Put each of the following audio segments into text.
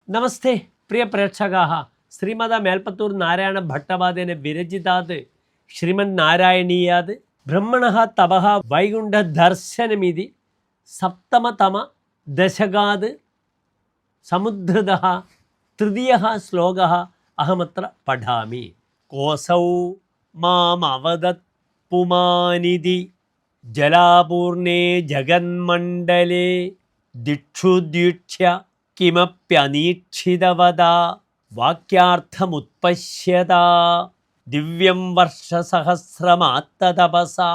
നമസ്തേ പ്രിയ പ്രേക്ഷകാः ശ്രീമത മേൽപ്പത്തൂർ നാരായണ ഭട്ടപാദേന വിരചിതാത് ശ്രീമദ് നാരായണീയാത് ബ്രഹ്മണഃ തപഃ വൈകുണ്ഠ ദർശനമിതി സപ്തമതമ ദശകാത് സമുദ്ധൃതഃ തൃതീയഃ ശ്ലോകഃ അഹമത്ര പഠാമി. കോസൗ മാമവദത് പുമാനിതി ജലാപൂർണേ ജഗന്മണ്ഡലേ ദിക്ഷു ദീക്ഷ്യ കിമപ്യനീക്ഷിതവദാ വാക്യാർത്ഥമുത്പശ്യതാ ദിവ്യം വർഷസഹസ്രമാത്തതപസാ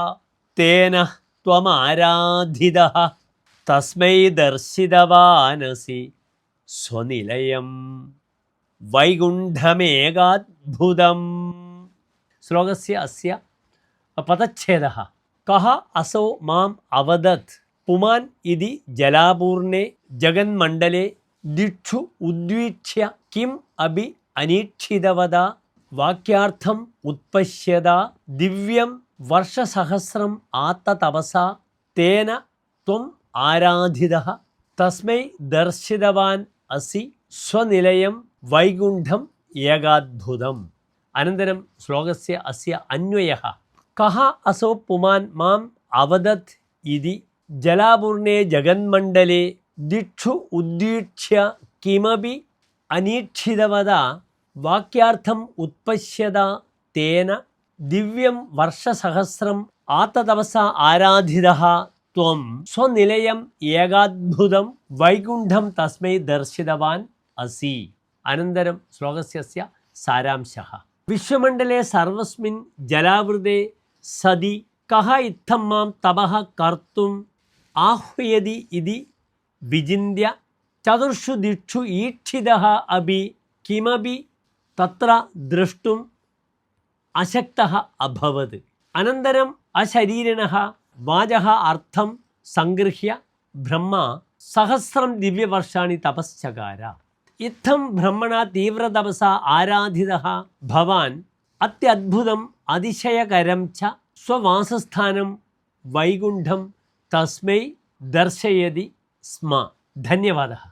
തേന ത്വമാരാധിതഃ തസ്മൈ ദർശിതവാനസി സ്വനിലയം വൈകുണ്ഠമേകാദ്ഭുതം. ശ്ലോകസ്യ അസ്യ പദച്ഛേദഃ കഃ അസൗ മാം അവദത് പുമാൻ ഇതി ജലാപൂർണേ ജഗന്മണ്ഡലേ ദിക്ഷു ഉദ്വീക്ഷ്യ കിം അഭി അനീക്ഷിതവദാ വാക്യാർത്ഥം ഉത്പശ്യതാ ദിവ്യം വർഷസഹസ്രം ആത്തതപസാ തേന ത്വം ആരാധിതഃ തസ്മൈ ദർശിതവാൻ അസി സ്വനിലയം വൈകുണ്ഠം ഏകാദ്ഭുതം. അനന്തരം ശ്ലോകസ്യ അസ്യ അന്വയഃ കഃ അസൗ പുമാൻ മാം അവദത് ഇതി ജലാപൂർണേ ജഗന്മണ്ഡലേ ദിക്ഷു ഉദ്വീക്ഷ്യ കിമപി അനീക്ഷിതവദാ വാക്യാർത്ഥം ഉത്പശ്യതാ തേന ദിവ്യം വർഷസഹസ്രം ആത്തതപസാ ആരാധിതഃ ത്വം സ്വനിലയം ഏകാദ്ഭുതം വൈകുണ്ഠം തസ്മൈ ദർശിതവാൻ അസി. അനന്തരം ശ്ലോകസ്യ സാരാംശഃ വിശ്വമണ്ഡലേ സർവസ്മിൻ ജലാവൃതേ സതി കഃ ഇത്തം മാം തപഃ കർത്തും ആഹ്വയതി ഇതി വിചിന്യ ചതുർഷു ദിക്ഷു ഈക്ഷിതഃ അഭി കിമപി തത്ര ദ്രഷ്ടും അശക്തഃ അഭവത്. അനന്തരം അശരീരിണഃ വാചഃ അർത്ഥം സംഗൃഹ്യ ബ്രഹ്മ സഹസ്രം ദിവ്യവർഷാണി തപശ്ചകാര. ഇത്തം ബ്രഹ്മണ തീവ്രതപസാ ആരാധിതഃ ഭവാൻ അത്യദ്ഭുതം അതിശയകരം ച സ്വവാസസ്ഥാനം വൈകുണ്ഠം തസ്മൈ ദർശയതി സ്മ. ധന്യവാദः.